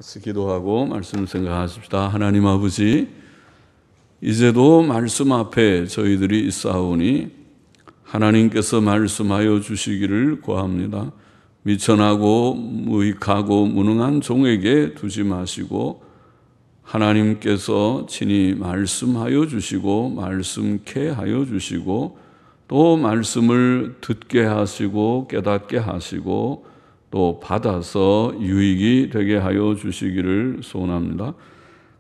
같이 기도하고 말씀을 생각하십시다. 하나님 아버지, 이제도 말씀 앞에 저희들이 있사오니 하나님께서 말씀하여 주시기를 구합니다. 미천하고 무익하고 무능한 종에게 두지 마시고 하나님께서 친히 말씀하여 주시고 말씀케 하여 주시고 또 말씀을 듣게 하시고 깨닫게 하시고 또 받아서 유익이 되게 하여 주시기를 소원합니다.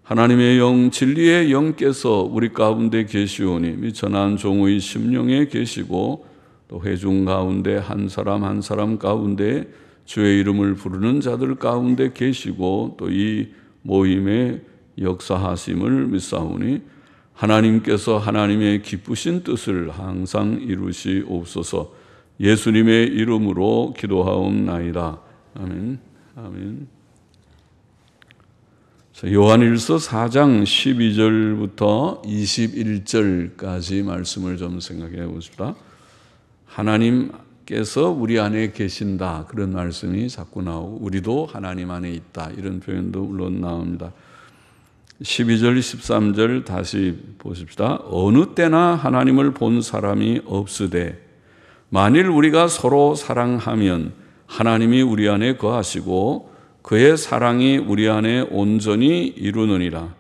하나님의 영, 진리의 영께서 우리 가운데 계시오니 미천한 종의 심령에 계시고 또 회중 가운데 한 사람 한 사람 가운데 주의 이름을 부르는 자들 가운데 계시고 또 이 모임의 역사하심을 믿사오니 하나님께서 하나님의 기쁘신 뜻을 항상 이루시옵소서. 예수님의 이름으로 기도하옵나이다. 아멘. 아멘. 요한일서 4장 12절부터 21절까지 말씀을 좀 생각해 보십시다. 하나님께서 우리 안에 계신다, 그런 말씀이 자꾸 나오고 우리도 하나님 안에 있다, 이런 표현도 물론 나옵니다. 12절 13절 다시 보십시다. 어느 때나 하나님을 본 사람이 없으되 만일 우리가 서로 사랑하면 하나님이 우리 안에 거하시고 그의 사랑이 우리 안에 온전히 이루느니라.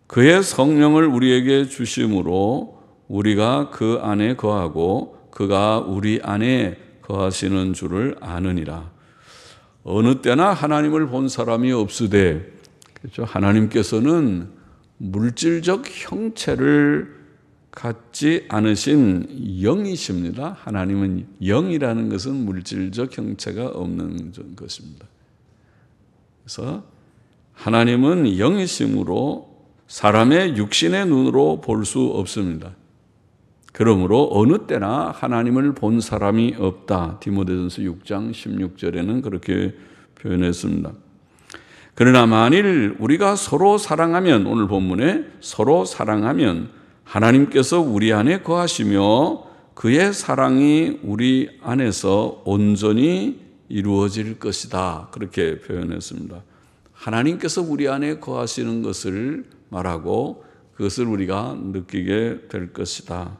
그의 성령을 우리에게 주심으로 우리가 그 안에 거하고 그가 우리 안에 거하시는 줄을 아느니라. 어느 때나 하나님을 본 사람이 없으되, 그렇죠? 하나님께서는 물질적 형체를 갖지 않으신 영이십니다. 하나님은 영이라는 것은 물질적 형체가 없는 것입니다. 그래서 하나님은 영이심으로 사람의 육신의 눈으로 볼 수 없습니다. 그러므로 어느 때나 하나님을 본 사람이 없다. 디모데전서 6장 16절에는 그렇게 표현했습니다. 그러나 만일 우리가 서로 사랑하면, 오늘 본문에 서로 사랑하면 하나님께서 우리 안에 거하시며 그의 사랑이 우리 안에서 온전히 이루어질 것이다, 그렇게 표현했습니다. 하나님께서 우리 안에 거하시는 것을 말하고 그것을 우리가 느끼게 될 것이다.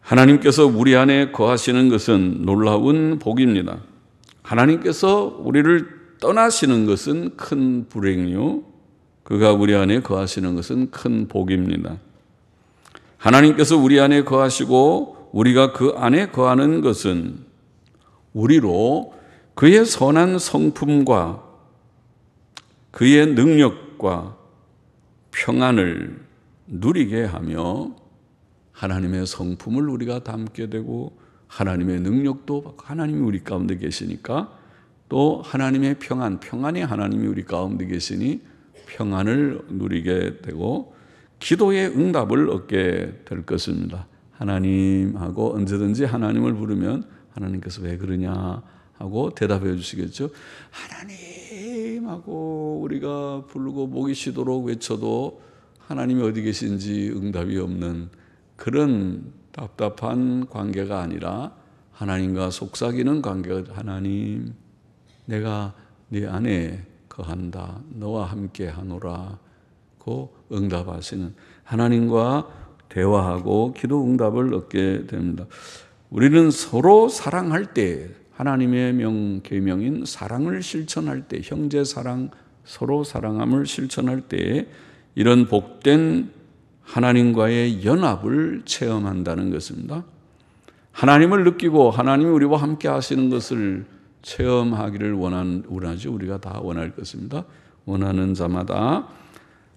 하나님께서 우리 안에 거하시는 것은 놀라운 복입니다. 하나님께서 우리를 떠나시는 것은 큰 불행이요, 그가 우리 안에 거하시는 것은 큰 복입니다. 하나님께서 우리 안에 거하시고 우리가 그 안에 거하는 것은 우리로 그의 선한 성품과 그의 능력과 평안을 누리게 하며 하나님의 성품을 우리가 담게 되고 하나님의 능력도 하나님이 우리 가운데 계시니까 또 하나님의 평안이 하나님이 우리 가운데 계시니 평안을 누리게 되고 기도의 응답을 얻게 될 것입니다. 하나님하고 언제든지 하나님을 부르면 하나님께서 왜 그러냐 하고 대답해 주시겠죠. 하나님하고 우리가 부르고 목이 쉬도록 외쳐도 하나님이 어디 계신지 응답이 없는 그런 답답한 관계가 아니라 하나님과 속삭이는 관계가, 하나님 내가 네 안에 거한다, 너와 함께 하노라 고 응답하시는 하나님과 대화하고 기도 응답을 얻게 됩니다. 우리는 서로 사랑할 때, 하나님의 계명인 사랑을 실천할 때, 형제 사랑, 서로 사랑함을 실천할 때 이런 복된 하나님과의 연합을 체험한다는 것입니다. 하나님을 느끼고 하나님이 우리와 함께 하시는 것을 체험하기를 원하죠. 우리가 다 원할 것입니다. 원하는 자마다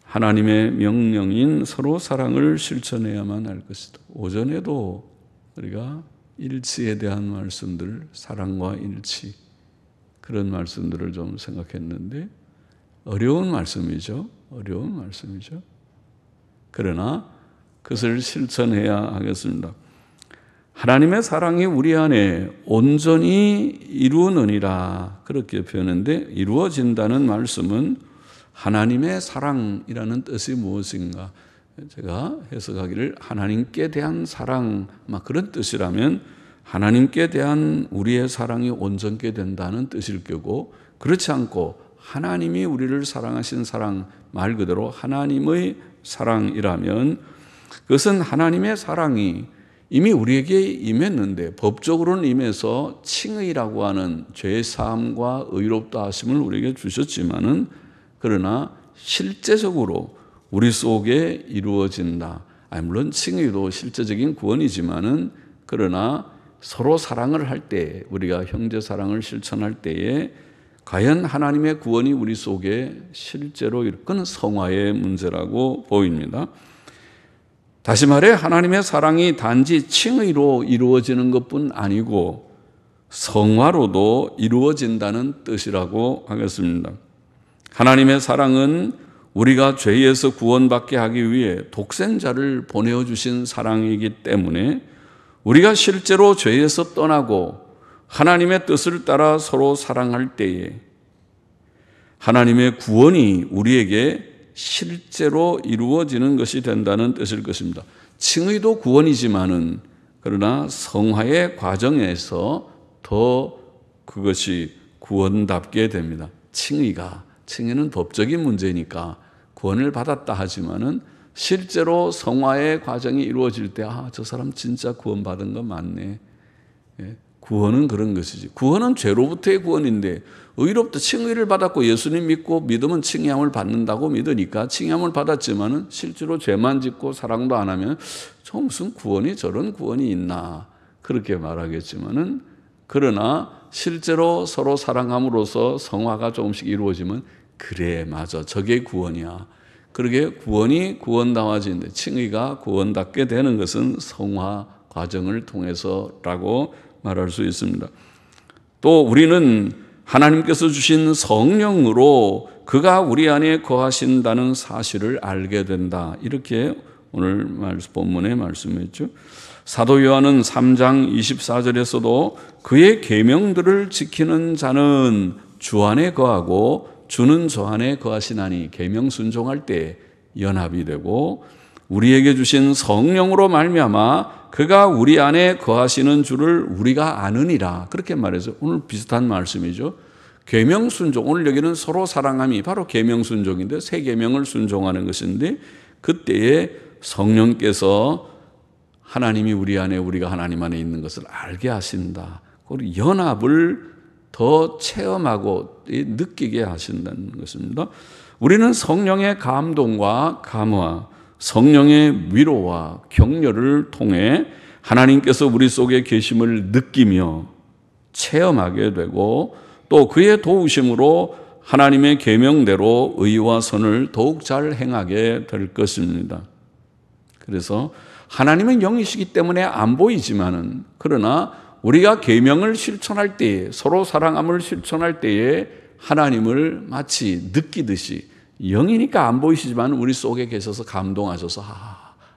하나님의 명령인 서로 사랑을 실천해야만 할 것이다. 오전에도 우리가 일치에 대한 말씀들, 사랑과 일치, 그런 말씀들을 좀 생각했는데 어려운 말씀이죠. 어려운 말씀이죠. 그러나 그것을 실천해야 하겠습니다. 하나님의 사랑이 우리 안에 온전히 이루느니라, 그렇게 표현했는데 이루어진다는 말씀은 하나님의 사랑이라는 뜻이 무엇인가? 제가 해석하기를 하나님께 대한 사랑, 그런 뜻이라면 하나님께 대한 우리의 사랑이 온전케 된다는 뜻일 거고, 그렇지 않고 하나님이 우리를 사랑하신 사랑, 말 그대로 하나님의 사랑이라면 그것은 하나님의 사랑이 이미 우리에게 임했는데, 법적으로는 임해서 칭의라고 하는 죄 사함과 의롭다 하심을 우리에게 주셨지만은, 그러나 실제적으로 우리 속에 이루어진다. 물론 칭의도 실제적인 구원이지만은, 그러나 서로 사랑을 할 때, 우리가 형제 사랑을 실천할 때에 과연 하나님의 구원이 우리 속에 실제로 그건 성화의 문제라고 보입니다. 다시 말해 하나님의 사랑이 단지 칭의로 이루어지는 것뿐 아니고 성화로도 이루어진다는 뜻이라고 하겠습니다. 하나님의 사랑은 우리가 죄에서 구원받게 하기 위해 독생자를 보내어 주신 사랑이기 때문에 우리가 실제로 죄에서 떠나고 하나님의 뜻을 따라 서로 사랑할 때에 하나님의 구원이 우리에게 실제로 이루어지는 것이 된다는 뜻일 것입니다. 칭의도 구원이지만은 그러나 성화의 과정에서 더 그것이 구원답게 됩니다. 칭의는 법적인 문제니까 구원을 받았다 하지만은 실제로 성화의 과정이 이루어질 때 저 사람 진짜 구원받은 거 맞네. 구원은 그런 것이지. 구원은 죄로부터의 구원인데 의롭다 칭의를 받았고 예수님 믿고 믿으면 칭의함을 받는다고 믿으니까 칭의함을 받았지만은 실제로 죄만 짓고 사랑도 안 하면 저 무슨 구원이 저런 구원이 있나 그렇게 말하겠지만은, 그러나 실제로 서로 사랑함으로써 성화가 조금씩 이루어지면 그래 맞아 저게 구원이야. 그러게 구원이 구원다워지는데 칭의가 구원답게 되는 것은 성화 과정을 통해서라고 말할 수 있습니다. 또 우리는 하나님께서 주신 성령으로 그가 우리 안에 거하신다는 사실을 알게 된다. 이렇게 오늘 본문에 말씀했죠. 사도 요한은 3장 24절에서도 그의 계명들을 지키는 자는 주 안에 거하고 주는 저 안에 거하시나니, 계명 순종할 때 연합이 되고 우리에게 주신 성령으로 말미암아 그가 우리 안에 거하시는 줄을 우리가 아느니라. 그렇게 말해서 오늘 비슷한 말씀이죠. 계명 순종, 오늘 여기는 서로 사랑함이 바로 계명 순종인데 새 계명을 순종하는 것인데, 그때에 성령께서 하나님이 우리 안에 우리가 하나님 안에 있는 것을 알게 하신다. 그리고 연합을 더 체험하고 느끼게 하신다는 것입니다. 우리는 성령의 감동과 감화, 성령의 위로와 격려를 통해 하나님께서 우리 속에 계심을 느끼며 체험하게 되고 또 그의 도우심으로 하나님의 계명대로 의와 선을 더욱 잘 행하게 될 것입니다. 그래서 하나님은 영이시기 때문에 안 보이지만은, 그러나 우리가 계명을 실천할 때에, 서로 사랑함을 실천할 때에 하나님을 마치 느끼듯이, 영이니까 안 보이시지만 우리 속에 계셔서 감동하셔서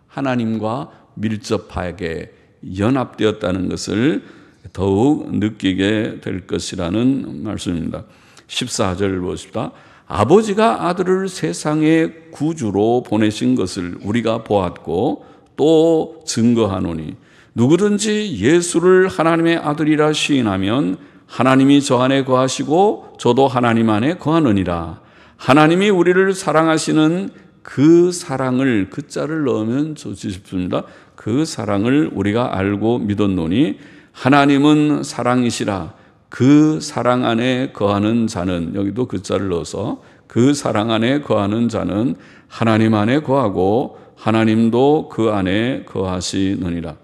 하나님과 밀접하게 연합되었다는 것을 더욱 느끼게 될 것이라는 말씀입니다. 14절 보십시다. 아버지가 아들을 세상의 구주로 보내신 것을 우리가 보았고 또 증거하노니 누구든지 예수를 하나님의 아들이라 시인하면 하나님이 저 안에 거하시고 저도 하나님 안에 거하느니라. 하나님이 우리를 사랑하시는 그 사랑을, 그 자를 넣으면 좋지 싶습니다. 그 사랑을 우리가 알고 믿었노니 하나님은 사랑이시라. 그 사랑 안에 거하는 자는, 여기도 그 자를 넣어서 그 사랑 안에 거하는 자는 하나님 안에 거하고 하나님도 그 안에 거하시느니라.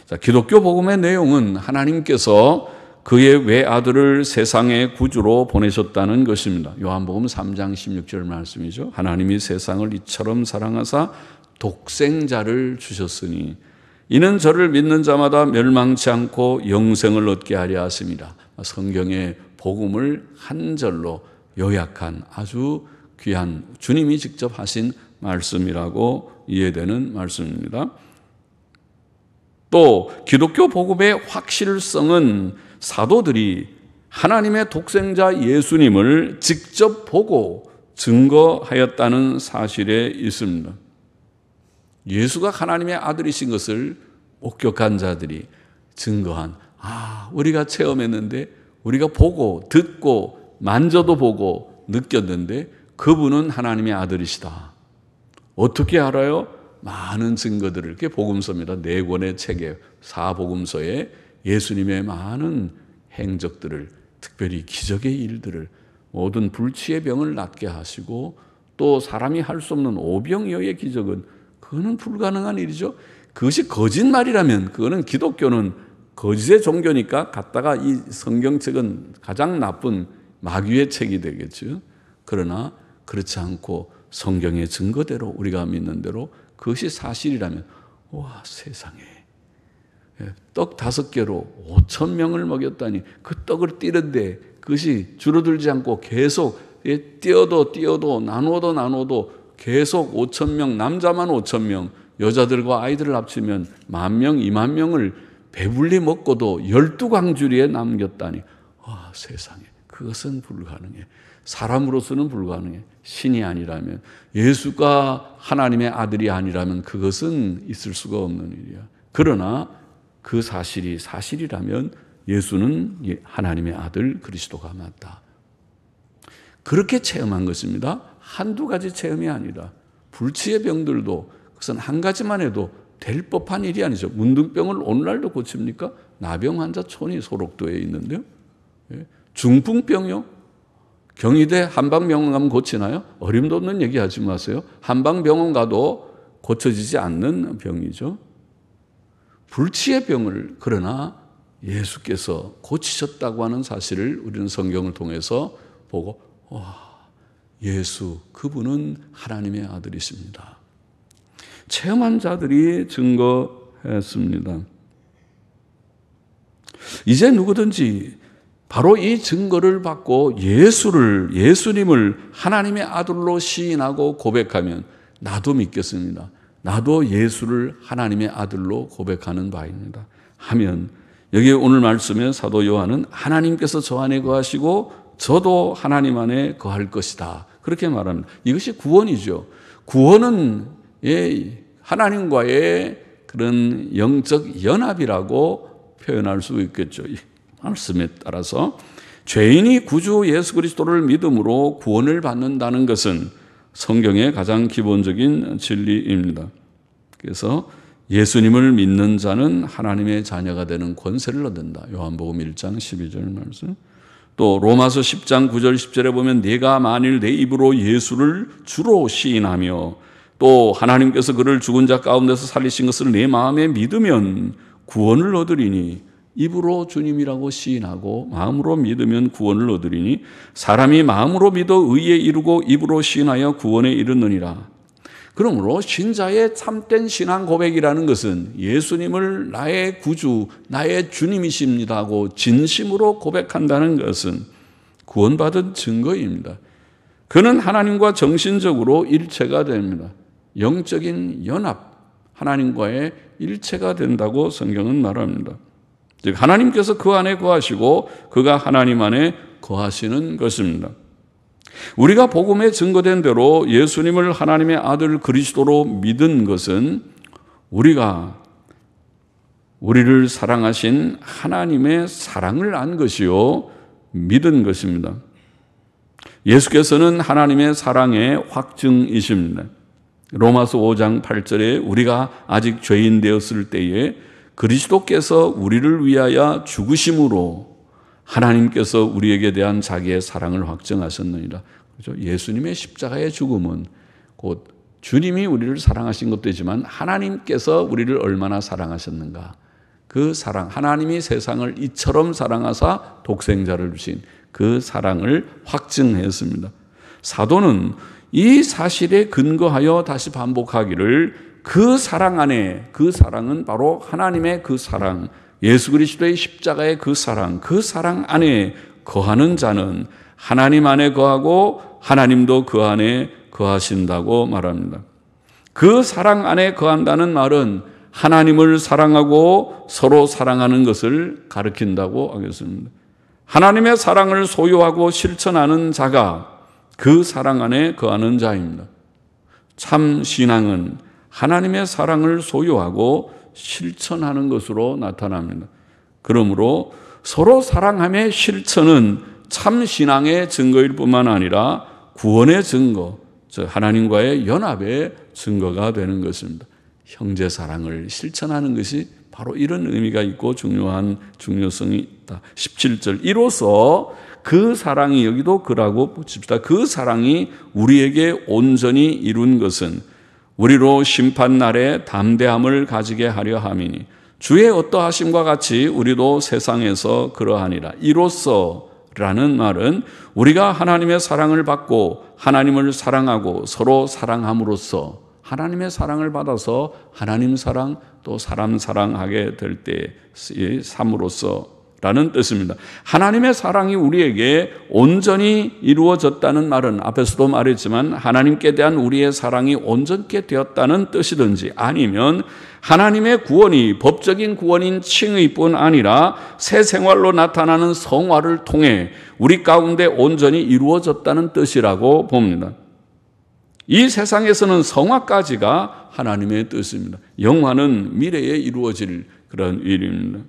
자, 기독교 복음의 내용은 하나님께서 그의 외아들을 세상의 구주로 보내셨다는 것입니다. 요한복음 3장 16절 말씀이죠. 하나님이 세상을 이처럼 사랑하사 독생자를 주셨으니 이는 저를 믿는 자마다 멸망치 않고 영생을 얻게 하려 하심이라. 성경의 복음을 한 절로 요약한 아주 귀한, 주님이 직접 하신 말씀이라고 이해되는 말씀입니다. 또 기독교 복음의 확실성은 사도들이 하나님의 독생자 예수님을 직접 보고 증거하였다는 사실에 있습니다. 예수가 하나님의 아들이신 것을 목격한 자들이 증거한, 우리가 체험했는데 우리가 보고 듣고 만져도 보고 느꼈는데 그분은 하나님의 아들이시다. 어떻게 알아요? 많은 증거들을, 그게 복음서입니다. 4권의 책에, 4복음서에 예수님의 많은 행적들을, 특별히 기적의 일들을, 모든 불치의 병을 낫게 하시고 또 사람이 할 수 없는 오병이어의 기적은 그거는 불가능한 일이죠. 그것이 거짓말이라면 그거는 기독교는 거짓의 종교니까 갖다가 이 성경책은 가장 나쁜 마귀의 책이 되겠죠. 그러나 그렇지 않고 성경의 증거대로 우리가 믿는 대로 그것이 사실이라면 와 세상에 떡 5개로 5,000명을 먹였다니 그 떡을 띠는데 그것이 줄어들지 않고 계속 띄어도 나누어도 계속 5,000명, 남자만 5,000명, 여자들과 아이들을 합치면 10,000명, 20,000명을 배불리 먹고도 12광주리에 남겼다니 와 세상에 그것은 불가능해. 사람으로서는 불가능해. 신이 아니라면, 예수가 하나님의 아들이 아니라면 그것은 있을 수가 없는 일이야. 그러나 그 사실이 사실이라면 예수는 하나님의 아들 그리스도가 맞다. 그렇게 체험한 것입니다. 한두 가지 체험이 아니라 불치의 병들도 그것은 한 가지만 해도 될 법한 일이 아니죠. 문둥병을 오늘날도 고칩니까? 나병 환자 촌이 소록도에 있는데요. 중풍병이요? 경희대 한방병원 가면 고치나요? 어림도 없는 얘기 하지 마세요. 한방병원 가도 고쳐지지 않는 병이죠. 불치의 병을 그러나 예수께서 고치셨다고 하는 사실을 우리는 성경을 통해서 보고 와, 예수 그분은 하나님의 아들이십니다. 체험한 자들이 증거했습니다. 이제 누구든지 바로 이 증거를 받고 예수님을 하나님의 아들로 시인하고 고백하면 나도 믿겠습니다. 나도 예수를 하나님의 아들로 고백하는 바입니다. 하면 여기 오늘 말씀에 사도 요한은 하나님께서 저 안에 거하시고 저도 하나님 안에 거할 것이다. 그렇게 말합니다. 이것이 구원이죠. 구원은 하나님과의 그런 영적 연합이라고 표현할 수 있겠죠. 이 말씀에 따라서 죄인이 구주 예수 그리스도를 믿음으로 구원을 받는다는 것은 성경의 가장 기본적인 진리입니다. 그래서 예수님을 믿는 자는 하나님의 자녀가 되는 권세를 얻는다. 요한복음 1장 12절 말씀. 또 로마서 10장 9절 10절에 보면 네가 만일 내 입으로 예수를 주로 시인하며 또 하나님께서 그를 죽은 자 가운데서 살리신 것을 내 마음에 믿으면 구원을 얻으리니, 입으로 주님이라고 시인하고 마음으로 믿으면 구원을 얻으리니 사람이 마음으로 믿어 의에 이르고 입으로 시인하여 구원에 이르느니라. 그러므로 신자의 참된 신앙 고백이라는 것은 예수님을 나의 구주, 나의 주님이십니다 하고 진심으로 고백한다는 것은 구원받은 증거입니다. 그는 하나님과 정신적으로 일체가 됩니다. 영적인 연합, 하나님과의 일체가 된다고 성경은 말합니다. 즉 하나님께서 그 안에 거하시고 그가 하나님 안에 거하시는 것입니다. 우리가 복음에 증거된 대로 예수님을 하나님의 아들 그리스도로 믿은 것은 우리가 우리를 사랑하신 하나님의 사랑을 안 것이요 믿은 것입니다. 예수께서는 하나님의 사랑의 확증이십니다. 로마서 5장 8절에 우리가 아직 죄인 되었을 때에 그리스도께서 우리를 위하여 죽으심으로 하나님께서 우리에게 대한 자기의 사랑을 확증하셨느니라. 그렇죠? 예수님의 십자가의 죽음은 곧 주님이 우리를 사랑하신 것도 있지만 하나님께서 우리를 얼마나 사랑하셨는가. 그 사랑, 하나님이 세상을 이처럼 사랑하사 독생자를 주신 그 사랑을 확증했습니다. 사도는 이 사실에 근거하여 다시 반복하기를 그 사랑 안에, 그 사랑은 바로 하나님의 그 사랑, 예수 그리스도의 십자가의 그 사랑 안에 거하는 자는 하나님 안에 거하고 하나님도 그 안에 거하신다고 말합니다. 그 사랑 안에 거한다는 말은 하나님을 사랑하고 서로 사랑하는 것을 가리킨다고 하겠습니다. 하나님의 사랑을 소유하고 실천하는 자가 그 사랑 안에 거하는 자입니다. 참 신앙은 하나님의 사랑을 소유하고 실천하는 것으로 나타납니다. 그러므로 서로 사랑함의 실천은 참 신앙의 증거일 뿐만 아니라 구원의 증거, 즉 하나님과의 연합의 증거가 되는 것입니다. 형제 사랑을 실천하는 것이 바로 이런 의미가 있고 중요한 중요성이 있다. 17절 이로써 그 사랑이, 여기도 그라고 붙입시다. 그 사랑이 우리에게 온전히 이룬 것은 우리로 심판날에 담대함을 가지게 하려 함이니 주의 어떠하심과 같이 우리도 세상에서 그러하니라. 이로써라는 말은 우리가 하나님의 사랑을 받고 하나님을 사랑하고 서로 사랑함으로써, 하나님의 사랑을 받아서 하나님 사랑 또 사람 사랑하게 될 때의 삶으로써 라는 뜻입니다. 하나님의 사랑이 우리에게 온전히 이루어졌다는 말은 앞에서도 말했지만 하나님께 대한 우리의 사랑이 온전케 되었다는 뜻이든지, 아니면 하나님의 구원이 법적인 구원인 칭의뿐 아니라 새 생활로 나타나는 성화를 통해 우리 가운데 온전히 이루어졌다는 뜻이라고 봅니다. 이 세상에서는 성화까지가 하나님의 뜻입니다. 영화는 미래에 이루어질 그런 일입니다.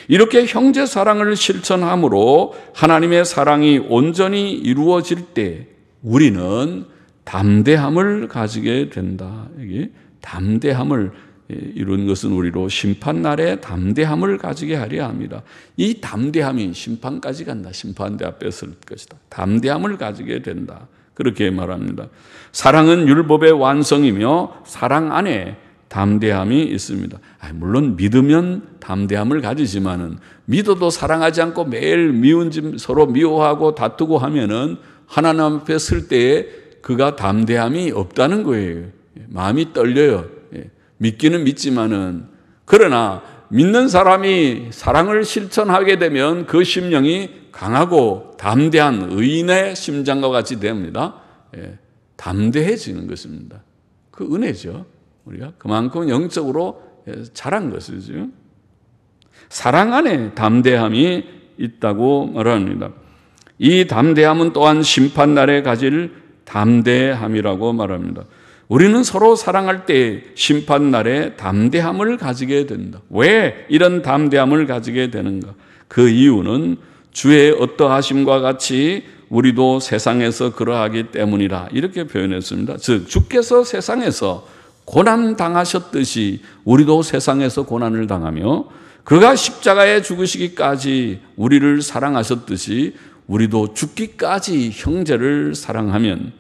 이렇게 형제 사랑을 실천함으로 하나님의 사랑이 온전히 이루어질 때 우리는 담대함을 가지게 된다. 여기 담대함을 이룬 것은 우리로 심판날에 담대함을 가지게 하려 합니다. 이 담대함이 심판까지 간다. 심판대 앞에 설 것이다. 담대함을 가지게 된다. 그렇게 말합니다. 사랑은 율법의 완성이며 사랑 안에 담대함이 있습니다. 물론 믿으면 담대함을 가지지만은 믿어도 사랑하지 않고 매일 서로 미워하고 다투고 하면은 하나님 앞에 설 때에 그가 담대함이 없다는 거예요. 마음이 떨려요. 믿기는 믿지만은, 그러나 믿는 사람이 사랑을 실천하게 되면 그 심령이 강하고 담대한 의인의 심장과 같이 됩니다. 담대해지는 것입니다. 그 은혜죠. 우리가 그만큼 영적으로 자란 것이죠. 사랑 안에 담대함이 있다고 말합니다. 이 담대함은 또한 심판날에 가질 담대함이라고 말합니다. 우리는 서로 사랑할 때 심판날에 담대함을 가지게 된다. 왜 이런 담대함을 가지게 되는가? 그 이유는 주의 어떠하심과 같이 우리도 세상에서 그러하기 때문이라, 이렇게 표현했습니다. 즉 주께서 세상에서 고난 당하셨듯이 우리도 세상에서 고난을 당하며 그가 십자가에 죽으시기까지 우리를 사랑하셨듯이 우리도 죽기까지 형제를 사랑하면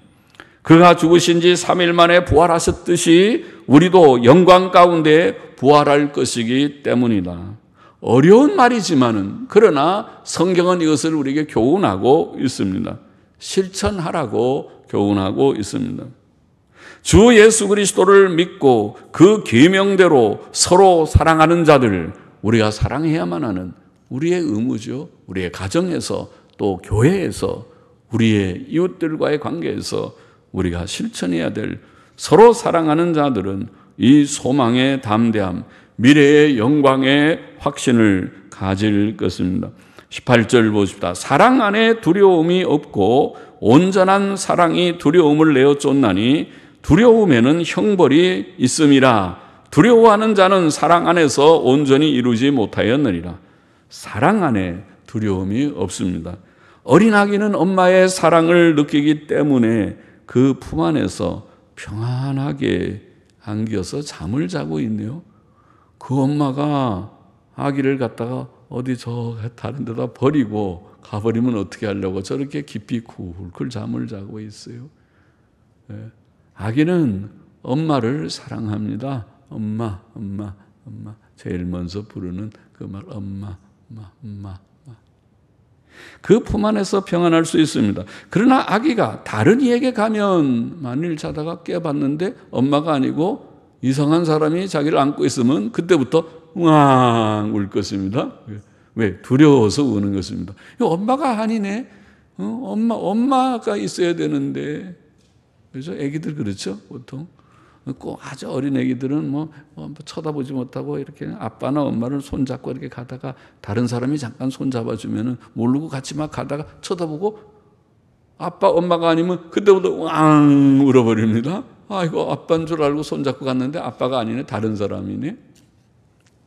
그가 죽으신 지 3일 만에 부활하셨듯이 우리도 영광 가운데 부활할 것이기 때문이다. 어려운 말이지만은, 그러나 성경은 이것을 우리에게 교훈하고 있습니다. 실천하라고 교훈하고 있습니다. 주 예수 그리스도를 믿고 그 계명대로 서로 사랑하는 자들, 우리가 사랑해야만 하는 우리의 의무죠. 우리의 가정에서 또 교회에서 우리의 이웃들과의 관계에서 우리가 실천해야 될 서로 사랑하는 자들은 이 소망의 담대함, 미래의 영광의 확신을 가질 것입니다. 18절 보십시다. 사랑 안에 두려움이 없고 온전한 사랑이 두려움을 내어 쫓나니 두려움에는 형벌이 있음이라. 두려워하는 자는 사랑 안에서 온전히 이루지 못하였느니라. 사랑 안에 두려움이 없습니다. 어린아기는 엄마의 사랑을 느끼기 때문에 그 품 안에서 평안하게 안겨서 잠을 자고 있네요. 그 엄마가 아기를 갖다가 어디 저 다른 데다 버리고 가버리면 어떻게 하려고 저렇게 깊이 쿨쿨 잠을 자고 있어요. 아기는 엄마를 사랑합니다. 엄마, 엄마, 엄마. 제일 먼저 부르는 그 말, 엄마, 엄마, 엄마. 그 품 안에서 평안할 수 있습니다. 그러나 아기가 다른 이에게 가면 만일 자다가 깨봤는데 엄마가 아니고 이상한 사람이 자기를 안고 있으면 그때부터 우왕 울 것입니다. 왜? 두려워서 우는 것입니다. 엄마가 아니네. 엄마가 있어야 되는데. 그래서 애기들 그렇죠? 보통. 꼭 아주 어린 애기들은 쳐다보지 못하고 이렇게 아빠나 엄마를 손잡고 이렇게 가다가 다른 사람이 잠깐 손잡아주면은 모르고 같이 막 가다가 쳐다보고 아빠, 엄마가 아니면 그때부터 왕 울어버립니다. 아이고, 아빠인 줄 알고 손잡고 갔는데 아빠가 아니네, 다른 사람이네.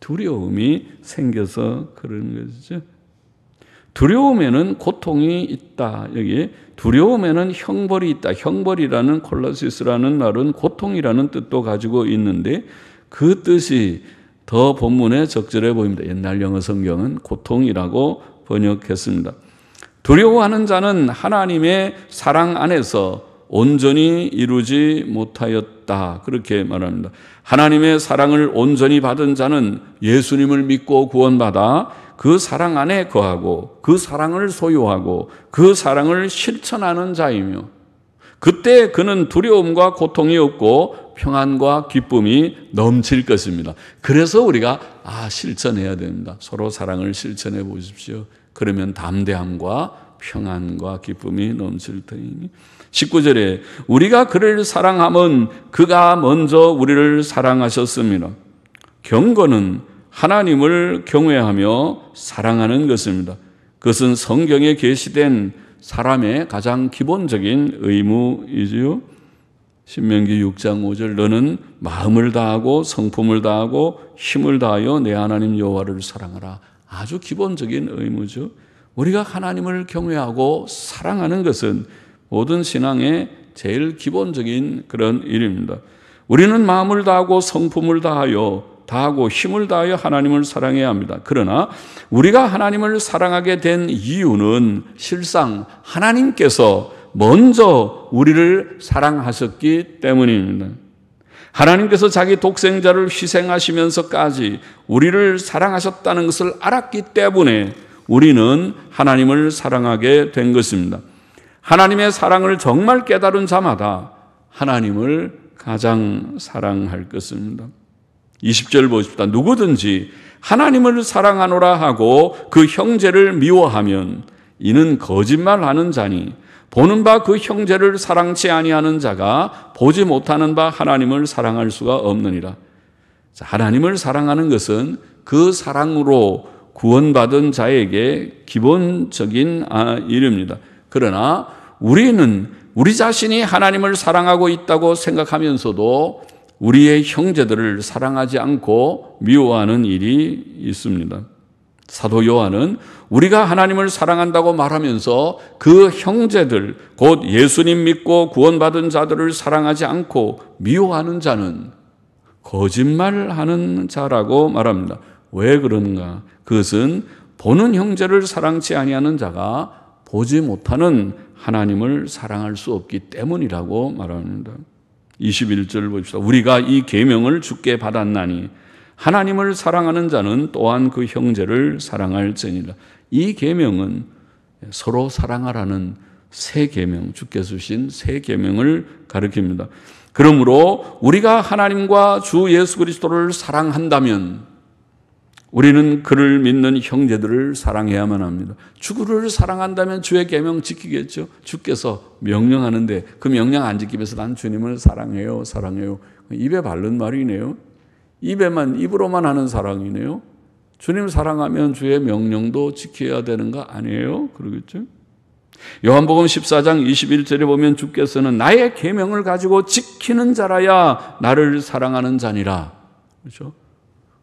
두려움이 생겨서 그런 것이죠. 두려움에는 고통이 있다. 여기 두려움에는 형벌이 있다. 형벌이라는 콜라시스라는 말은 고통이라는 뜻도 가지고 있는데 그 뜻이 더 본문에 적절해 보입니다. 옛날 영어 성경은 고통이라고 번역했습니다. 두려워하는 자는 하나님의 사랑 안에서 온전히 이루지 못하였다. 그렇게 말합니다. 하나님의 사랑을 온전히 받은 자는 예수님을 믿고 구원받아 그 사랑 안에 거하고 그 사랑을 소유하고 그 사랑을 실천하는 자이며 그때 그는 두려움과 고통이 없고 평안과 기쁨이 넘칠 것입니다. 그래서 우리가 실천해야 됩니다. 서로 사랑을 실천해 보십시오. 그러면 담대함과 평안과 기쁨이 넘칠 터이니 19절에 우리가 그를 사랑함은 그가 먼저 우리를 사랑하셨습니다. 경건은 하나님을 경외하며 사랑하는 것입니다. 그것은 성경에 계시된 사람의 가장 기본적인 의무이지요. 신명기 6장 5절 너는 마음을 다하고 성품을 다하고 힘을 다하여 내 하나님 여호와를 사랑하라. 아주 기본적인 의무죠. 우리가 하나님을 경외하고 사랑하는 것은 모든 신앙의 제일 기본적인 그런 일입니다. 우리는 마음을 다하고 성품을 다하고 힘을 다하여 하나님을 사랑해야 합니다. 그러나 우리가 하나님을 사랑하게 된 이유는 실상 하나님께서 먼저 우리를 사랑하셨기 때문입니다. 하나님께서 자기 독생자를 희생하시면서까지 우리를 사랑하셨다는 것을 알았기 때문에 우리는 하나님을 사랑하게 된 것입니다. 하나님의 사랑을 정말 깨달은 자마다 하나님을 가장 사랑할 것입니다. 20절 보십시다. 누구든지 하나님을 사랑하노라 하고 그 형제를 미워하면 이는 거짓말하는 자니 보는 바 그 형제를 사랑치 아니하는 자가 보지 못하는 바 하나님을 사랑할 수가 없느니라. 하나님을 사랑하는 것은 그 사랑으로 구원받은 자에게 기본적인 일입니다. 그러나 우리는 우리 자신이 하나님을 사랑하고 있다고 생각하면서도 우리의 형제들을 사랑하지 않고 미워하는 일이 있습니다. 사도 요한은 우리가 하나님을 사랑한다고 말하면서 그 형제들, 곧 예수님 믿고 구원받은 자들을 사랑하지 않고 미워하는 자는 거짓말하는 자라고 말합니다. 왜 그런가? 그것은 보는 형제를 사랑치 아니하는 자가 보지 못하는 하나님을 사랑할 수 없기 때문이라고 말합니다. 21절 보십시오. 우리가 이 계명을 주께 받았나니 하나님을 사랑하는 자는 또한 그 형제를 사랑할지니라. 이 계명은 서로 사랑하라는 새 계명, 주께서 주신 새 계명을 가리킵니다. 그러므로 우리가 하나님과 주 예수 그리스도를 사랑한다면 우리는 그를 믿는 형제들을 사랑해야만 합니다. 주를 사랑한다면 주의 계명 지키겠죠. 주께서 명령하는데 그 명령 안 지키면서 난 주님을 사랑해요. 입에 바른 말이네요. 입으로만 하는 사랑이네요. 주님 사랑하면 주의 명령도 지켜야 되는 거 아니에요? 그러겠죠? 요한복음 14장 21절에 보면 주께서는 나의 계명을 가지고 지키는 자라야 나를 사랑하는 자니라. 그렇죠?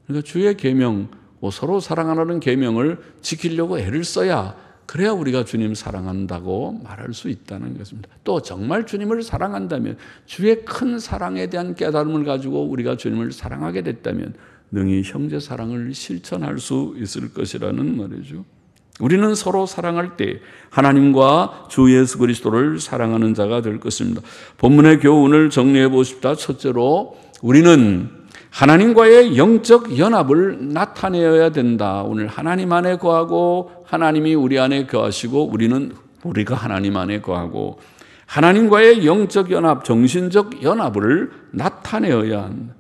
그러니까 주의 계명, 서로 사랑하라는 계명을 지키려고 애를 써야 그래야 우리가 주님 사랑한다고 말할 수 있다는 것입니다. 또 정말 주님을 사랑한다면 주의 큰 사랑에 대한 깨달음을 가지고 우리가 주님을 사랑하게 됐다면 능히 형제 사랑을 실천할 수 있을 것이라는 말이죠. 우리는 서로 사랑할 때 하나님과 주 예수 그리스도를 사랑하는 자가 될 것입니다. 본문의 교훈을 정리해 보십시다. 첫째로 우리는 하나님과의 영적 연합을 나타내어야 된다. 오늘 하나님 안에 거하고 하나님이 우리 안에 거하시고 우리가 하나님 안에 거하고 하나님과의 영적 연합, 정신적 연합을 나타내어야 한다.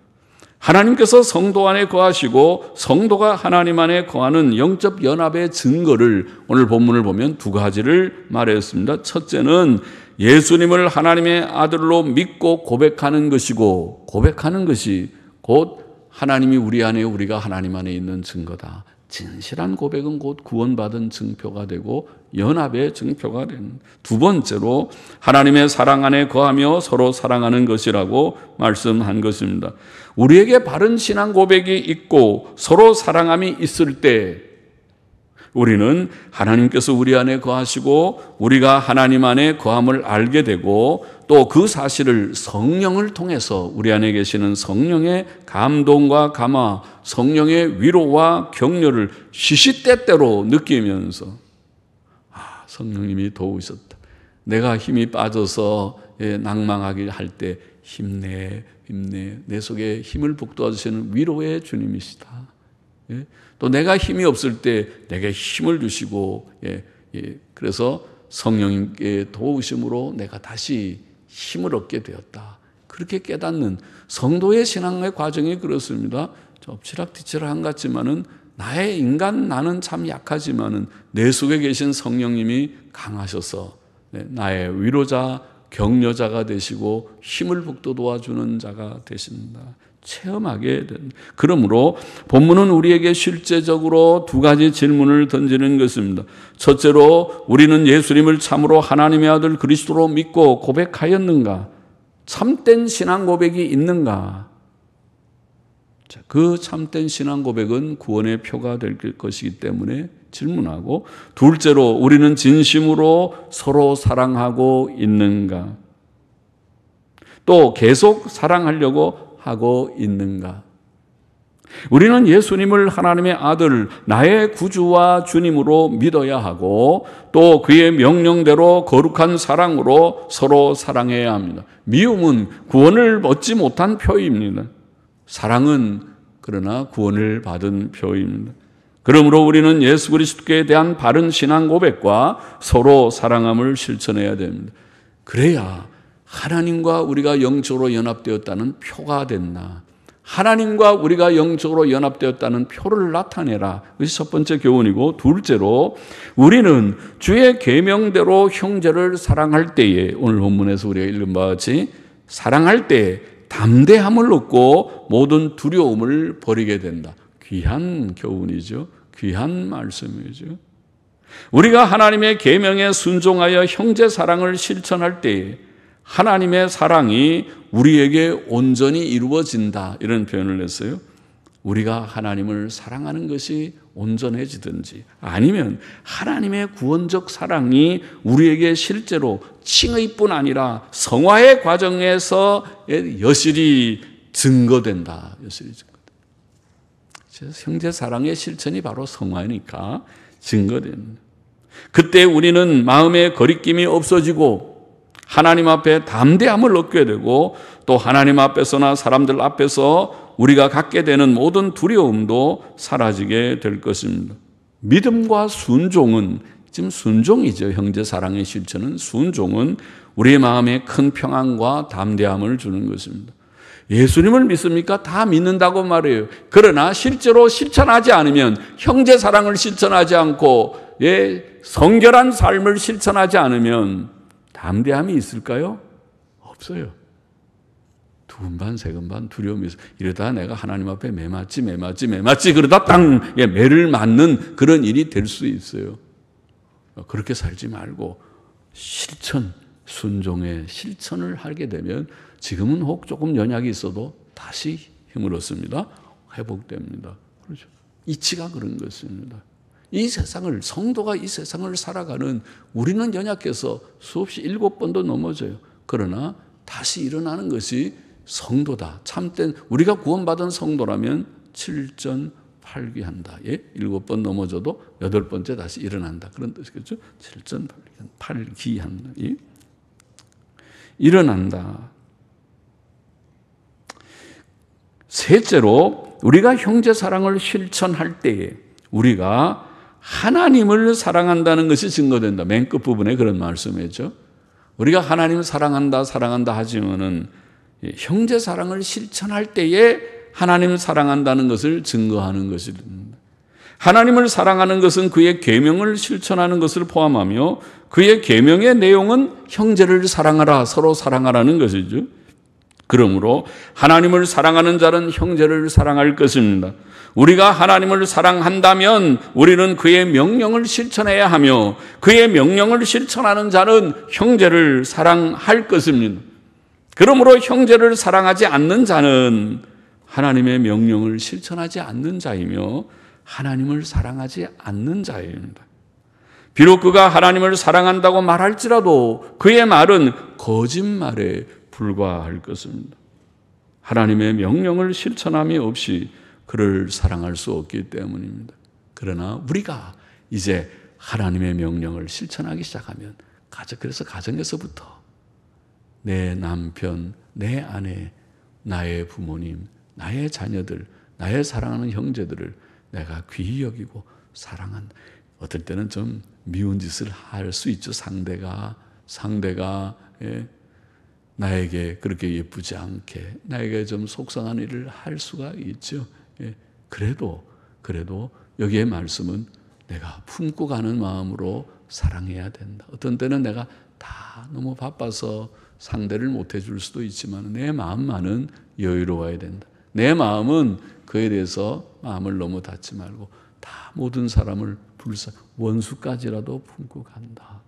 하나님께서 성도 안에 거하시고 성도가 하나님 안에 거하는 영적 연합의 증거를 오늘 본문을 보면 두 가지를 말했습니다. 첫째는 예수님을 하나님의 아들로 믿고 고백하는 것이고 고백하는 것이 곧 하나님이 우리 안에 우리가 하나님 안에 있는 증거다. 진실한 고백은 곧 구원받은 증표가 되고 연합의 증표가 됩니다. 두 번째로 하나님의 사랑 안에 거하며 서로 사랑하는 것이라고 말씀한 것입니다. 우리에게 바른 신앙 고백이 있고 서로 사랑함이 있을 때 우리는 하나님께서 우리 안에 거하시고 우리가 하나님 안에 거함을 알게 되고 또 그 사실을 성령을 통해서 우리 안에 계시는 성령의 감동과 감화, 성령의 위로와 격려를 시시때때로 느끼면서 성령님이 도우셨다. 내가 힘이 빠져서 낭망하게 할 때 힘내, 힘내. 내 속에 힘을 북돋아주시는 위로의 주님이시다. 또 내가 힘이 없을 때 내게 힘을 주시고, 그래서 성령님께 도우심으로 내가 다시 힘을 얻게 되었다. 그렇게 깨닫는 성도의 신앙의 과정이 그렇습니다. 엎치락뒤치락 한 것 같지만은 나의 인간 나는 참 약하지만은 내 속에 계신 성령님이 강하셔서 나의 위로자, 격려자가 되시고 힘을 북돋아주는 자가 되신다. 체험하게 된다. 그러므로 본문은 우리에게 실제적으로 두 가지 질문을 던지는 것입니다. 첫째로 우리는 예수님을 참으로 하나님의 아들 그리스도로 믿고 고백하였는가? 참된 신앙 고백이 있는가? 그 참된 신앙 고백은 구원의 표가 될 것이기 때문에 질문하고, 둘째로 우리는 진심으로 서로 사랑하고 있는가? 또 계속 사랑하려고 하고 있는가? 우리는 예수님을 하나님의 아들, 나의 구주와 주님으로 믿어야 하고 또 그의 명령대로 거룩한 사랑으로 서로 사랑해야 합니다. 미움은 구원을 얻지 못한 표입니다. 사랑은 그러나 구원을 받은 표입니다. 그러므로 우리는 예수 그리스도께 대한 바른 신앙 고백과 서로 사랑함을 실천해야 됩니다. 그래야 하나님과 우리가 영적으로 연합되었다는 표가 된다. 하나님과 우리가 영적으로 연합되었다는 표를 나타내라. 그것이 첫 번째 교훈이고, 둘째로 우리는 주의 계명대로 형제를 사랑할 때에, 오늘 본문에서 우리가 읽은 바와 같이 사랑할 때에 담대함을 얻고 모든 두려움을 버리게 된다. 귀한 교훈이죠. 귀한 말씀이죠. 우리가 하나님의 계명에 순종하여 형제 사랑을 실천할 때에 하나님의 사랑이 우리에게 온전히 이루어진다, 이런 표현을 했어요. 우리가 하나님을 사랑하는 것이 온전해지든지 아니면 하나님의 구원적 사랑이 우리에게 실제로 칭의뿐 아니라 성화의 과정에서 여실히 증거된다. 여실히 증거된다. 형제 사랑의 실천이 바로 성화니까 증거됩니다. 그때 우리는 마음의 거리낌이 없어지고 하나님 앞에 담대함을 얻게 되고 또 하나님 앞에서나 사람들 앞에서 우리가 갖게 되는 모든 두려움도 사라지게 될 것입니다. 믿음과 순종은, 지금 순종이죠. 형제 사랑의 실천은, 순종은 우리의 마음에 큰 평안과 담대함을 주는 것입니다. 예수님을 믿습니까? 다 믿는다고 말해요. 그러나 실제로 실천하지 않으면, 형제 사랑을 실천하지 않고 성결한 삶을 실천하지 않으면 담대함이 있을까요? 없어요. 두근반 세근반 두려움이 있어. 이러다 내가 하나님 앞에 매맞지 그러다 땅 매를 맞는 그런 일이 될 수 있어요. 그렇게 살지 말고 실천, 순종의 실천을 하게 되면 지금은 혹 조금 연약이 있어도 다시 힘을 얻습니다. 회복됩니다. 그렇죠. 이치가 그런 것입니다. 이 세상을, 성도가 이 세상을 살아가는, 우리는 연약해서 수없이 7번도 넘어져요. 그러나 다시 일어나는 것이 성도다. 참된, 우리가 구원받은 성도라면 7전8기한다. 7번 넘어져도 8번째 다시 일어난다. 그런 뜻이겠죠. 7전8기한다. 일어난다. 셋째로 우리가 형제 사랑을 실천할 때에 우리가 하나님을 사랑한다는 것이 증거된다. 맨 끝부분에 그런 말씀이죠. 우리가 하나님을 사랑한다 하지만은 형제 사랑을 실천할 때에 하나님을 사랑한다는 것을 증거하는 것이 됩니다. 하나님을 사랑하는 것은 그의 계명을 실천하는 것을 포함하며 그의 계명의 내용은 형제를 사랑하라, 서로 사랑하라는 것이죠. 그러므로 하나님을 사랑하는 자는 형제를 사랑할 것입니다. 우리가 하나님을 사랑한다면 우리는 그의 명령을 실천해야 하며 그의 명령을 실천하는 자는 형제를 사랑할 것입니다. 그러므로 형제를 사랑하지 않는 자는 하나님의 명령을 실천하지 않는 자이며 하나님을 사랑하지 않는 자입니다. 비록 그가 하나님을 사랑한다고 말할지라도 그의 말은 거짓말에 불과할 것입니다. 하나님의 명령을 실천함이 없이 그를 사랑할 수 없기 때문입니다. 그러나 우리가 이제 하나님의 명령을 실천하기 시작하면 그래서 가정에서부터 내 남편, 내 아내, 나의 부모님, 나의 자녀들, 나의 사랑하는 형제들을 내가 귀히 여기고 사랑한다. 어떨 때는 좀 미운 짓을 할 수 있죠. 상대가 나에게 그렇게 예쁘지 않게, 나에게 좀 속상한 일을 할 수가 있죠. 그래도 여기에 말씀은 내가 품고 가는 마음으로 사랑해야 된다. 어떤 때는 내가 다 너무 바빠서 상대를 못 해줄 수도 있지만 내 마음만은 여유로워야 된다. 내 마음은 그에 대해서 마음을 너무 닫지 말고 다 모든 사람을 원수까지라도 품고 간다.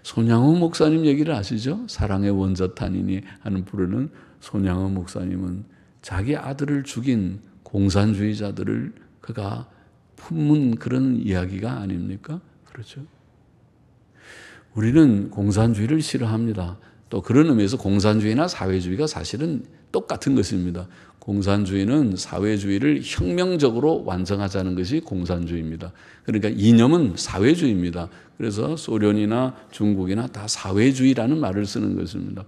손양호 목사님 얘기를 아시죠? 사랑의 원자탄이니 하는 부르는 손양호 목사님은 자기 아들을 죽인 공산주의자들을 그가 품은 그런 이야기가 아닙니까? 그렇죠. 우리는 공산주의를 싫어합니다. 또 그런 의미에서 공산주의나 사회주의가 사실은 똑같은 것입니다. 공산주의는 사회주의를 혁명적으로 완성하자는 것이 공산주의입니다. 그러니까 이념은 사회주의입니다. 그래서 소련이나 중국이나 다 사회주의라는 말을 쓰는 것입니다.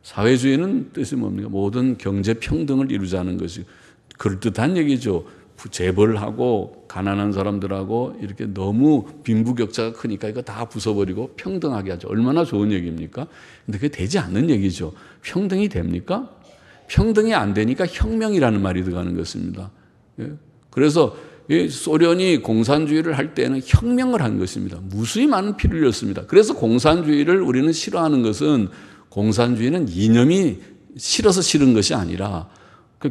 사회주의는 뜻이 뭡니까? 모든 경제 평등을 이루자는 것이 그럴듯한 얘기죠. 재벌하고 가난한 사람들하고 이렇게 너무 빈부격차가 크니까 이거 다 부숴버리고 평등하게 하죠. 얼마나 좋은 얘기입니까? 근데 그게 되지 않는 얘기죠. 평등이 됩니까? 평등이 안 되니까 혁명이라는 말이 들어가는 것입니다. 그래서 소련이 공산주의를 할 때는 혁명을 한 것입니다. 무수히 많은 피를 흘렸습니다. 그래서 공산주의를 우리는 싫어하는 것은 공산주의는 이념이 싫어서 싫은 것이 아니라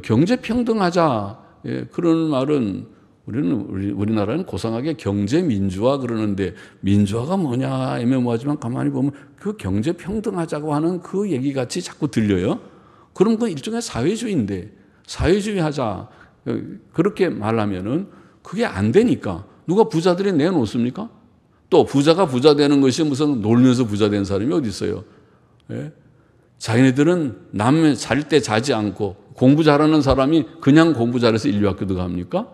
경제평등하자 그런 말은 우리나라는 고상하게 경제민주화 그러는데 민주화가 뭐냐 애매모호하지만 가만히 보면 그 경제평등하자고 하는 그 얘기같이 자꾸 들려요. 그럼 그건 일종의 사회주의인데 사회주의 하자 그렇게 말하면은 그게 안 되니까 누가 부자들이 내놓습니까? 또 부자가 부자 되는 것이 무슨 놀면서 부자 된 사람이 어디 있어요? 자기네들은 남의 잘 때 자지 않고 공부 잘하는 사람이 그냥 공부 잘해서 인류학교 들어갑니까?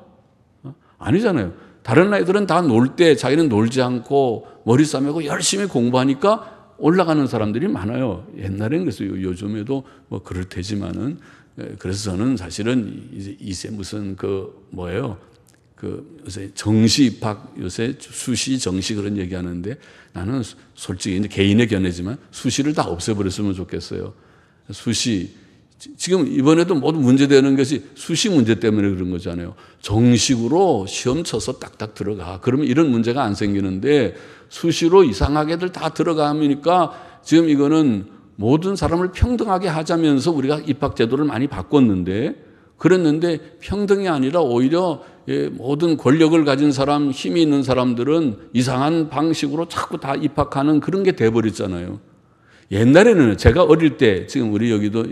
아니잖아요. 다른 아이들은 다 놀 때 자기는 놀지 않고 머리 싸매고 열심히 공부하니까 올라가는 사람들이 많아요. 옛날에는 그랬어요. 요즘에도 뭐 그럴 테지만은 그래서 저는 사실은 이제 무슨 요새 정시 입학 요새 수시 정시 그런 얘기하는데 나는 솔직히 이제 개인의 견해지만 수시를 다 없애버렸으면 좋겠어요. 수시 지금 이번에도 모두 문제되는 것이 수시 문제 때문에 그런 거잖아요. 정식으로 시험 쳐서 딱딱 들어가. 그러면 이런 문제가 안 생기는데 수시로 이상하게들 다 들어가니까 지금 이거는 모든 사람을 평등하게 하자면서 우리가 입학 제도를 많이 바꿨는데 그랬는데 평등이 아니라 오히려 모든 권력을 가진 사람, 힘이 있는 사람들은 이상한 방식으로 자꾸 다 입학하는 그런 게 돼버렸잖아요. 옛날에는 제가 어릴 때 지금 우리 여기도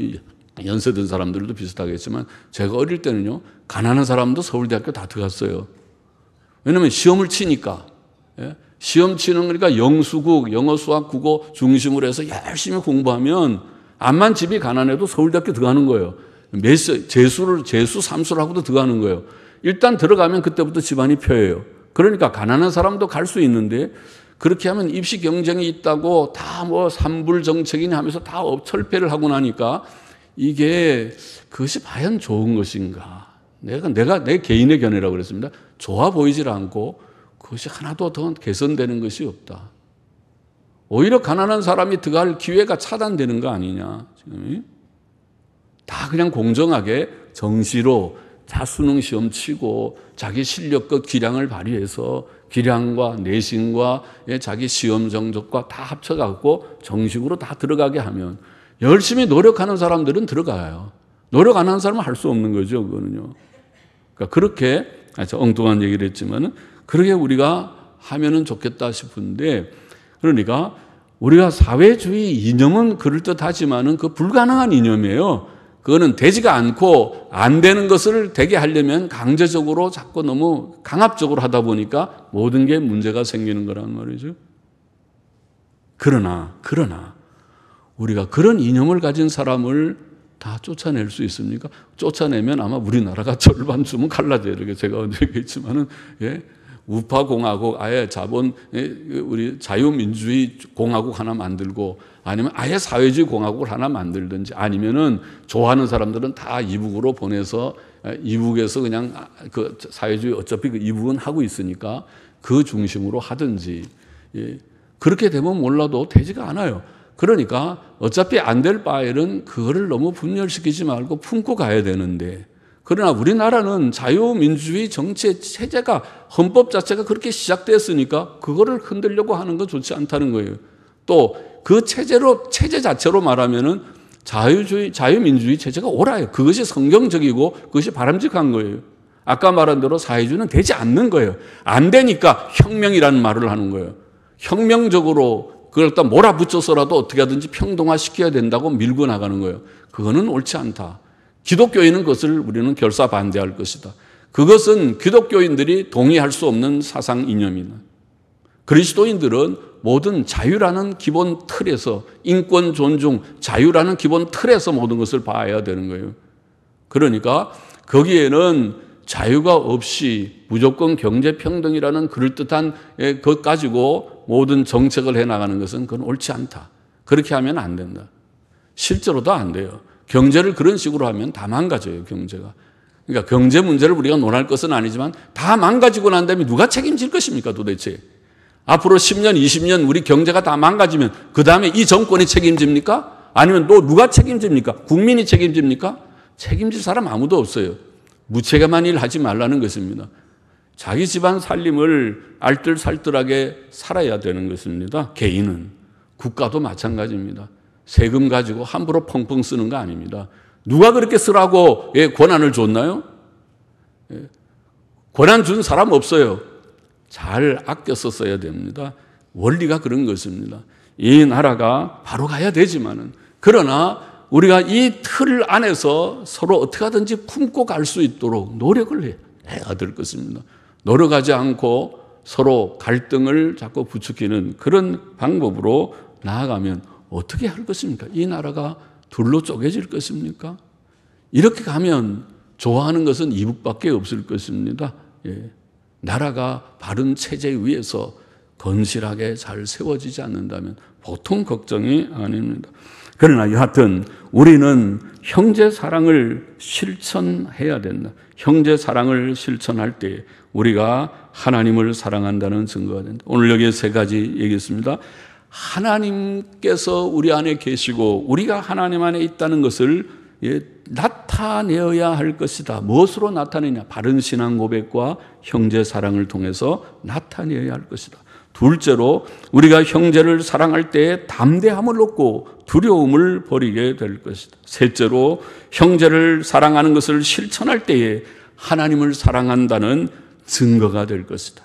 연세 든 사람들도 비슷하겠지만 제가 어릴 때는요 가난한 사람도 서울대학교 다 들어갔어요. 왜냐하면 시험을 치니까 시험 치는 거니까 영수국, 영어, 수학, 국어 중심으로 해서 열심히 공부하면 암만 집이 가난해도 서울대학교 들어가는 거예요. 재수, 삼수를 하고도 들어가는 거예요. 일단 들어가면 그때부터 집안이 펴요. 그러니까 가난한 사람도 갈 수 있는데 그렇게 하면 입시 경쟁이 있다고 다 뭐 산불 정책이냐 하면서 다 철폐를 하고 나니까 이게 그것이 과연 좋은 것인가? 내가 내 개인의 견해라고 그랬습니다. 좋아 보이질 않고 그것이 하나도 더 개선되는 것이 없다. 오히려 가난한 사람이 들어갈 기회가 차단되는 거 아니냐. 지금 다 그냥 공정하게 정시로 다 수능 시험 치고 자기 실력과 기량을 발휘해서 기량과 내신과 자기 시험 정적과 다 합쳐갖고 정식으로 다 들어가게 하면 열심히 노력하는 사람들은 들어가요. 노력 안 하는 사람은 할 수 없는 거죠. 그거는요. 그러니까 그렇게 엉뚱한 얘기를 했지만은 그렇게 우리가 하면은 좋겠다 싶은데 그러니까 우리가 사회주의 이념은 그럴듯하지만은 그 불가능한 이념이에요. 그거는 되지가 않고 안 되는 것을 되게 하려면 강제적으로 자꾸 너무 강압적으로 하다 보니까 모든 게 문제가 생기는 거란 말이죠. 그러나 우리가 그런 이념을 가진 사람을 다 쫓아낼 수 있습니까? 쫓아내면 아마 우리나라가 절반쯤은 갈라져요. 이렇게 제가 언제 얘기했지만은, 예. 우파공화국, 아예 우리 자유민주주의 공화국 하나 만들고, 아니면 아예 사회주의 공화국을 하나 만들든지, 아니면은 좋아하는 사람들은 다 이북으로 보내서, 이북에서 그냥 그 사회주의 어차피 그 이북은 하고 있으니까 그 중심으로 하든지, 예. 그렇게 되면 몰라도 되지가 않아요. 그러니까 어차피 안 될 바에는 그거를 너무 분열시키지 말고 품고 가야 되는데, 그러나 우리나라는 자유민주주의 정치 체제가, 헌법 자체가 그렇게 시작됐으니까 그거를 흔들려고 하는 건 좋지 않다는 거예요. 또 그 체제 자체로 말하면은 자유민주주의 체제가 옳아요. 그것이 성경적이고 그것이 바람직한 거예요. 아까 말한 대로 사회주의는 되지 않는 거예요. 안 되니까 혁명이라는 말을 하는 거예요. 혁명적으로 그걸 일단 몰아붙여서라도 어떻게 하든지 평등화시켜야 된다고 밀고 나가는 거예요. 그거는 옳지 않다. 기독교인은 그것을 우리는 결사 반대할 것이다. 그것은 기독교인들이 동의할 수 없는 사상 이념이다. 그리스도인들은 모든 자유라는 기본 틀에서, 인권 존중, 자유라는 기본 틀에서 모든 것을 봐야 되는 거예요. 그러니까 거기에는 자유가 없이 무조건 경제평등이라는 그럴듯한 것 가지고 모든 정책을 해나가는 것은 그건 옳지 않다. 그렇게 하면 안 된다. 실제로도 안 돼요. 경제를 그런 식으로 하면 다 망가져요, 경제가. 그러니까 경제 문제를 우리가 논할 것은 아니지만 다 망가지고 난 다음에 누가 책임질 것입니까, 도대체? 앞으로 10년, 20년 우리 경제가 다 망가지면 그 다음에 이 정권이 책임집니까? 아니면 또 누가 책임집니까? 국민이 책임집니까? 책임질 사람 아무도 없어요. 무책임한 일 하지 말라는 것입니다. 자기 집안 살림을 알뜰살뜰하게 살아야 되는 것입니다. 개인은. 국가도 마찬가지입니다. 세금 가지고 함부로 펑펑 쓰는 거 아닙니다. 누가 그렇게 쓰라고 권한을 줬나요? 권한 준 사람 없어요. 잘 아껴 썼어야 됩니다. 원리가 그런 것입니다. 이 나라가 바로 가야 되지만은, 그러나 우리가 이 틀 안에서 서로 어떻게 하든지 품고 갈 수 있도록 노력을 해야 될 것입니다. 노력하지 않고 서로 갈등을 자꾸 부추기는 그런 방법으로 나아가면 어떻게 할 것입니까? 이 나라가 둘로 쪼개질 것입니까? 이렇게 가면 좋아하는 것은 이북밖에 없을 것입니다. 예. 나라가 바른 체제 위에서 건실하게 잘 세워지지 않는다면 보통 걱정이 아닙니다. 그러나 여하튼 우리는 형제 사랑을 실천해야 된다. 형제 사랑을 실천할 때 우리가 하나님을 사랑한다는 증거가 된다. 오늘 여기에 세 가지 얘기했습니다. 하나님께서 우리 안에 계시고 우리가 하나님 안에 있다는 것을 나타내어야 할 것이다. 무엇으로 나타내냐? 바른 신앙 고백과 형제 사랑을 통해서 나타내어야 할 것이다. 둘째로 우리가 형제를 사랑할 때에 담대함을 얻고 두려움을 버리게 될 것이다. 셋째로 형제를 사랑하는 것을 실천할 때에 하나님을 사랑한다는 증거가 될 것이다.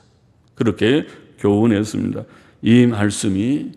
그렇게 교훈했습니다. 이 말씀이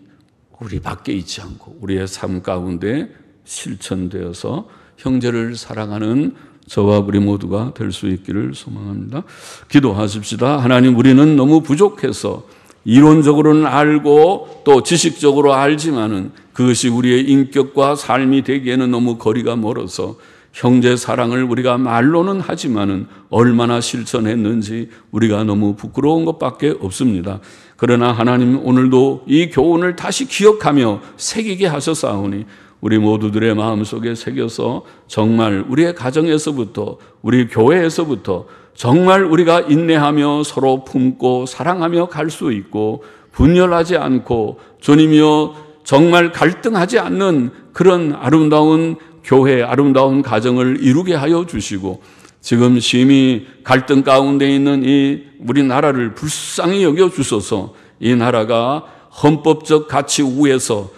우리 밖에 있지 않고 우리의 삶 가운데 실천되어서 형제를 사랑하는 저와 우리 모두가 될 수 있기를 소망합니다. 기도하십시다. 하나님, 우리는 너무 부족해서 이론적으로는 알고 또 지식적으로 알지만은 그것이 우리의 인격과 삶이 되기에는 너무 거리가 멀어서 형제 사랑을 우리가 말로는 하지만은 얼마나 실천했는지 우리가 너무 부끄러운 것밖에 없습니다. 그러나 하나님, 오늘도 이 교훈을 다시 기억하며 새기게 하셨사오니 우리 모두들의 마음속에 새겨서 정말 우리의 가정에서부터 우리 교회에서부터 정말 우리가 인내하며 서로 품고 사랑하며 갈 수 있고 분열하지 않고 주님이여 정말 갈등하지 않는 그런 아름다운 교회, 아름다운 가정을 이루게 하여 주시고 지금 심히 갈등 가운데 있는 이 우리나라를 불쌍히 여겨 주셔서 이 나라가 헌법적 가치 위에서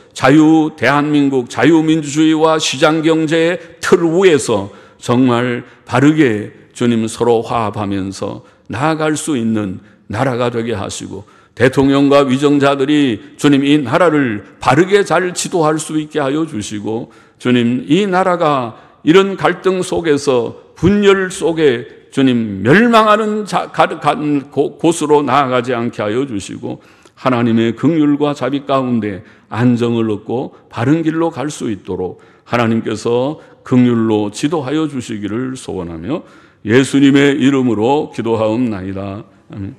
대한민국 자유민주주의와 시장경제의 틀 위에서 정말 바르게 주님 서로 화합하면서 나아갈 수 있는 나라가 되게 하시고 대통령과 위정자들이 주님 이 나라를 바르게 잘 지도할 수 있게 하여 주시고 주님 이 나라가 이런 갈등 속에서 분열 속에 주님 멸망하는 곳으로 나아가지 않게 하여 주시고 하나님의 긍휼과 자비 가운데 안정을 얻고 바른 길로 갈 수 있도록 하나님께서 긍휼로 지도하여 주시기를 소원하며 예수님의 이름으로 기도하옵나이다. 아멘.